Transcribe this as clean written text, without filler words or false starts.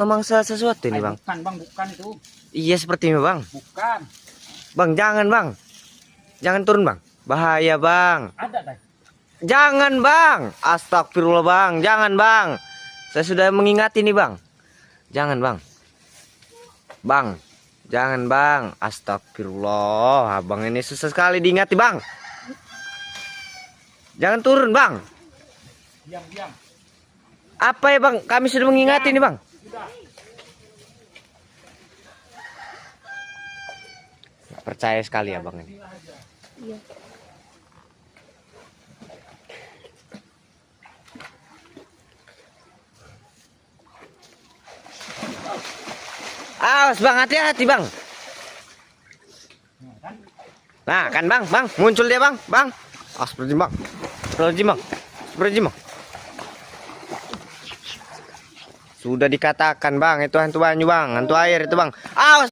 memangsa sesuatu ini, Bang. Bukan bang, bukan itu. Iya sepertinya, Bang. Bukan. Bang, jangan, Bang. Jangan turun, Bang. Bahaya, Bang. Ada tadi. Jangan, Bang. Astagfirullah, Bang. Jangan, Bang. Saya sudah mengingati nih, Bang. Jangan, Bang. Bang. Jangan, Bang. Astagfirullah. Abang ini susah sekali diingati, Bang. Jangan turun, Bang. Diam, diam. Apa ya, Bang? Kami sudah mengingati nih, Bang. Sudah. Nggak percaya sekali ya, Bang ini. Iya. Awas, Bang, hati-hati, Bang. Nah, kan, Bang, Bang, muncul dia, Bang, Bang. Seperti Bang. Seperti Bang. Seperti Bang. Sudah dikatakan, Bang, itu hantu banyu, Bang, hantu air itu, Bang. Awas.